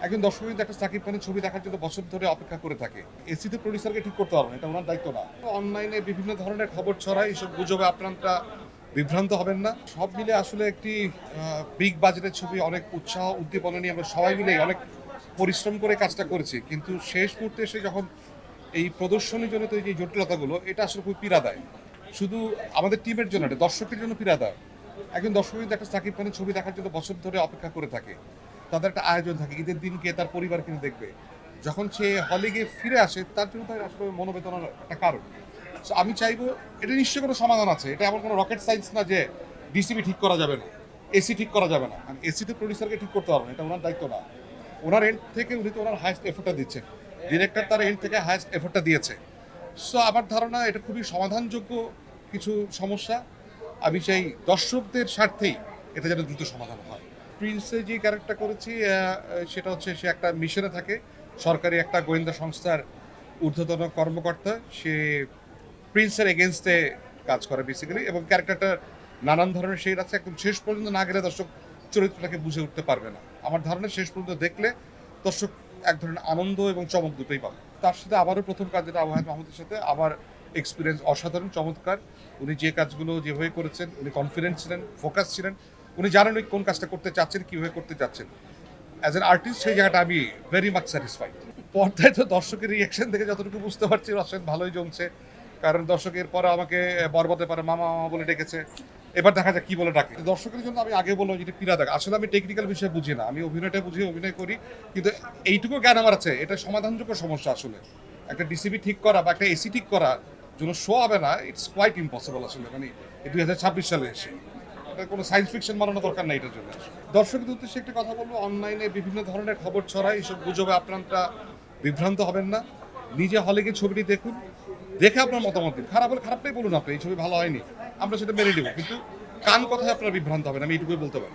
একজন দর্শক কিন্তু একটা সাকিব খানের ছবি দেখার জন্য বছর ধরে অপেক্ষা করে থাকে। এসিতে প্রডিউসারকে ঠিক করতে পারবেন, এটা ওনার দায়িত্ব না। অনলাইনে বিভিন্ন ধরনের খবর ছড়ায়, এইসব গুজবে আপনারা বিভ্রান্ত হবেন না। সব মিলে আসলে একটি বিগ বাজেটের ছবি, অনেক উৎসাহ উদ্দীপনা নিয়ে আমরা সবাই মিলে অনেক পরিশ্রম করে কাজটা করেছি, কিন্তু শেষ মুহূর্তে এসে যখন এই প্রদর্শনীজনিত যে জটিলতাগুলো, এটা আসলে খুব পীড়া দেয়। শুধু আমাদের টিমের জন্য, এটা দর্শকের জন্য পীড়া দেয়। একজন দর্শক কিন্তু একটা সাকিব খানের ছবি দেখার জন্য বছর ধরে অপেক্ষা করে থাকে। তাদের একটা আয়োজন থাকে, ঈদের দিনকে তার পরিবার কিনে দেখবে। যখন সে হলে গিয়ে ফিরে আসে, তার জন্য তার আসলে মনোবেদনার একটা কারণ। So আমি চাইবো, এটা নিশ্চয়ই কোনো সমাধান আছে। এটা এমন কোনো রকেট সায়েন্স না যে ডিসিবি ঠিক করা যাবে না, এসি ঠিক করা যাবে না। এসিতে প্রডিউসারকে ঠিক করতে পারবেন, এটা ওনার দায়িত্ব না। ওনার এন্ড থেকে উনি তো ওনার হায়েস্ট এফোর্টটা দিচ্ছেন, ডিরেক্টর তার এন্ড থেকে হায়েস্ট এফোর্টটা দিয়েছে। সো আমার ধারণা এটা খুবই সমাধানযোগ্য কিছু সমস্যা। আমি চাই দর্শকদের স্বার্থেই এটা যেন দ্রুত সমাধান হয়। প্রিন্সে যে ক্যারেক্টার করেছি, সেটা হচ্ছে সে একটা মিশনে থাকে, সরকারি একটা গোয়েন্দা সংস্থার ঊর্ধ্বতন কর্মকর্তা। সে প্রিন্সের এগেনস্টে কাজ করে বেসিক্যালি, এবং ক্যারেক্টারটা নানান ধরনের শেড আছে। একদম শেষ পর্যন্ত না গেলে দর্শক চরিত্রটাকে বুঝে উঠতে পারবে না। আমার ধারণা শেষ পর্যন্ত দেখলে দর্শক এক ধরনের আনন্দ এবং চমক দুটোই পাবে। তার সাথে আবারও প্রথম কাজ, যেটা আবু হায়াত মাহমুদের সাথে আমার এক্সপিরিয়েন্স অসাধারণ, চমৎকার। উনি যে কাজগুলো যেভাবে করেছেন, উনি কনফিডেন্ট ছিলেন, ফোকাস ছিলেন। উনি জানেন উনি কোন কাজটা করতে চাচ্ছেন, কীভাবে করতে চাচ্ছেন। অ্যাজ অ্যান আর্টিস্ট সেই জায়গাটা আমি ভেরি মাচ স্যাটিসফাইড। পর্দায় তো দর্শকের রিয়াকশন থেকে যতটুকু বুঝতে পারছি, রসেন ভালোই জমছে। কারণ দর্শকের পরে আমাকে বরবাদের পরে মামা মামা বলে ডেকেছে। এবার দেখা যাক কি বলে ডাকে। দর্শকের জন্য আমি আগে বললাম যেটা পীড়া দেখা, আসলে আমি টেকনিক্যাল বিষয়ে বুঝি না, আমি অভিনয়টা বুঝি, অভিনয় করি। কিন্তু এইটুকু জ্ঞান আমার আছে, এটা সমাধানযোগ্য সমস্যা। আসলে একটা ডিসিবি ঠিক করা বা একটা এসি ঠিক করা জন্য শো হবে না, ইটস কোয়াইট ইম্পসিবল আসলে। মানে 2026 সালে এসে এটা কোনো সায়েন্স ফিকশন বানানোর দরকার নেই এটার জন্য। দর্শকদের উদ্দেশ্যে একটা কথা বলবো, অনলাইনে বিভিন্ন ধরনের খবর ছড়ায়, এইসব গুজবে আপনারা বিভ্রান্ত হবেন না। নিজে হলে গিয়ে ছবিটি দেখুন, দেখে আপনার মতামত দিন। খারাপ হলে খারাপটাই বলুন, আপনি এই ছবি ভালো হয়নি, আমরা সেটা মেনে নেব, কিন্তু কান কথায় আপনারা বিভ্রান্ত হবেন, আমি এইটুকুই বলতে পারি।